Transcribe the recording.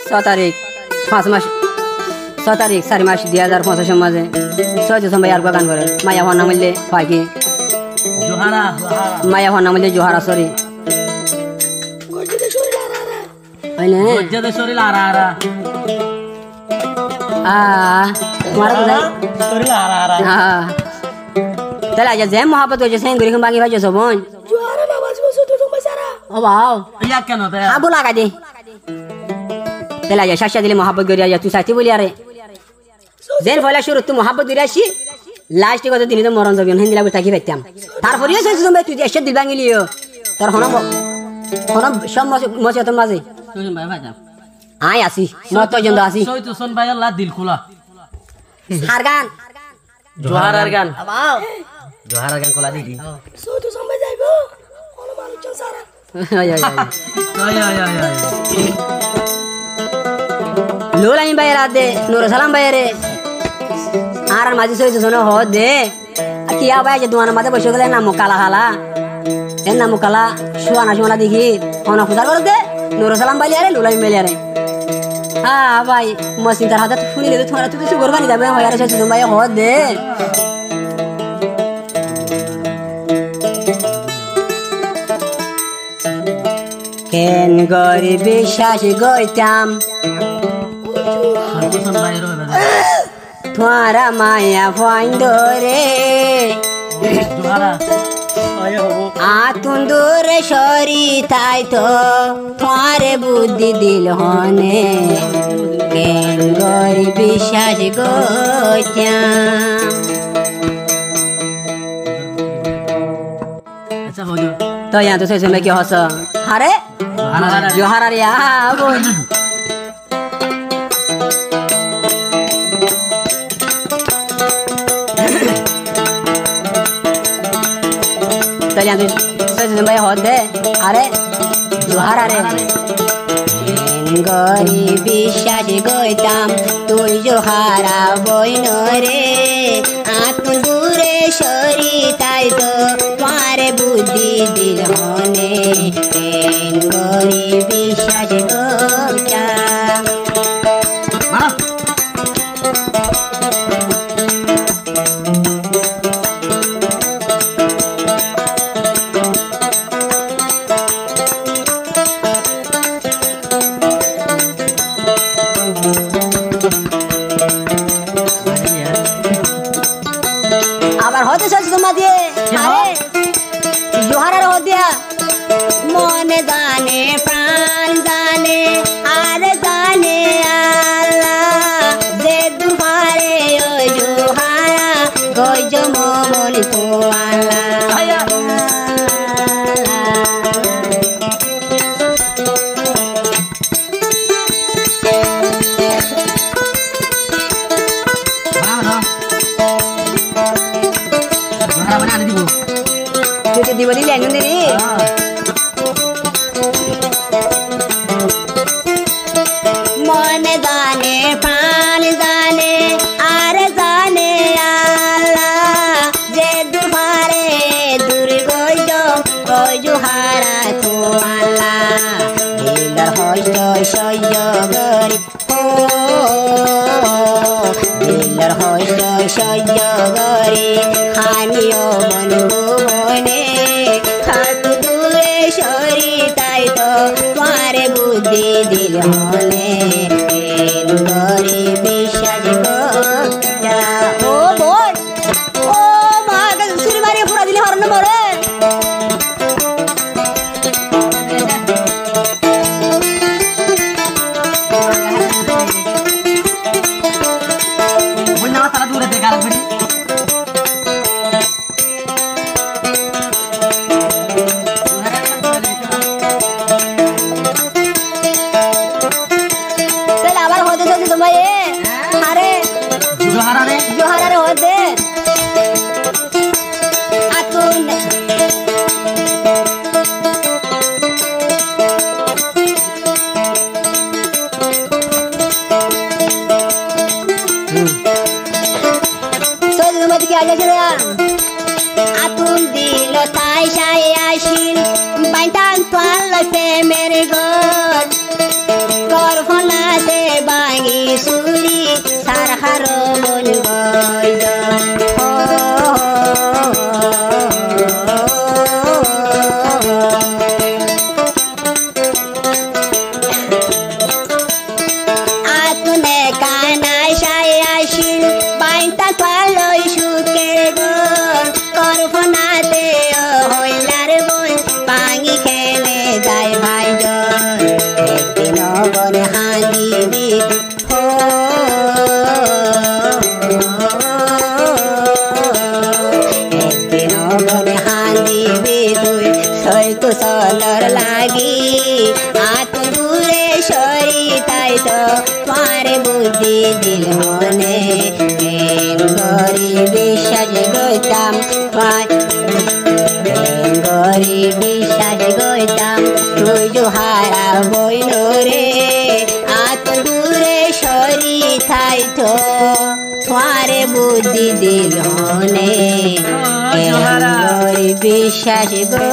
6 তারিখ 5 মাস 6 তারিখ 4 মাস 2025 মাঝে 6 সময় আর গান করে মায়া হওয়ার নাম বললে হয় কি জোহারা মায়া হওয়ার নাম বললে জোহারা সরি গজ্জাদে শরীর আরা আরা তোমার শরীর আরা আরা তাহলে আজ যে মহাপত হয়েছে সেই গরিব বাকি ভাই সব জোহারা না বাজবো ছোট টুম্বা সারা ও বাও ইয়া কেন তে আবু লাগা দে তাহলে আজ শাসা দিলে মহাপত গরি আজ তুই সাথী বলি আরে যেন ফলে শুরু তুই মহাপত গরি আসি লাস্ট কত দিন তো মরণ যাবি হিন্দি লাগবে তাকি পাইতাম তারপরে সেই তুমি তুই এসে দিল ভাঙিলিও তোর হন হন সব মছে তোর মাঝে তুই ভাই ভাই আই আসি মত পর্যন্ত আসি সই তো সন ভাই আল্লাহ দিল খোলা হার গান জোহারার গান বাও জোহারার গান খোলা দিদি ছোট সময় যাইবো কোন মানুষ সারা লোলানি ভাই রাতে নুর সালাম ভাই রে আর মাঝে সইছে শোনো হ দে কি আবার যে তোমার মাঝে বসে গেলে নাম কালা হালা এর নাম কালা শুয়ানা শুয়ানা দেখি হন খুদার করে দে নুর সালাম ভাই আরে লোলানি ভাই আরে হ্যাঁ ভাই মসিন তার হাতে শুনিলে তো তোমার তুই সুগর বানি যাবে হয় আর সইছে ভাই হ দে কেন গরি বিশ্বাস গইতাম তোমারা মায়া ফাইন্দ রে আতুন দূরে সরি তাই তো তোমারে বুদ্ধি দিল হনে কেন গরি বিশ্বাস গইতাম তো यहाँ तो सही समय क्या हंस अरे जोहारा रे वो तो यहाँ तो सही समय होत दे अरे जोहारा रे गरी বিশ্বাস গইতাম তুই জোহারা বইন রে আতুন দূরে সরি তাই তো তোমারে বুদ্ধি দিল মনে গরি বিশ্বাস গইতাম আবার হতে চাচ্ছি তোমার দিয়ে আরে জোহারার হত দিয়া মনে জানে প্রাণ জানে আর জানে আল্লাহ যে দুহারে ওই জোহারা গই জমন তোয়ালা দিব দিলে একজন দিদি মনে জানে প্রাণ জানে আর জানে আল্লাহ যে দুহারে দূর গইল ওই জোহারা তো আল্লাহ দিলর হইল সহ্য গরি ও দিলর হইল সহ্য গরি খানিও বনবো বনে খাতু দূরে সরি তাই তো তোমারে বুদ্ধি দিল মনে গরি বিশ্বাস গা ও বোন ও মা সুরি মারি পুরা দিলে হরন মরে जोहारा रे होते आतुन सोच मत क्या जैसे आतुन दिल ताई शाय आशिन बांटान त्वाल पे मेरे घर कर होना হাঁদিবি হো একদিন মনে হাঁদিবি তুই সৈকু সুন্দর লাগি আত দূরে সরি তাই তো তোমার বুদ্ধি দিল মনে গরি বিশ্বাস গইতাম গরি বিশ্বাস গইতাম তুই জোহারা বইন রে আত দূরে সরি তাই তো তোমার বুদ্ধি দিল মনে গরি বিশ্বাস গো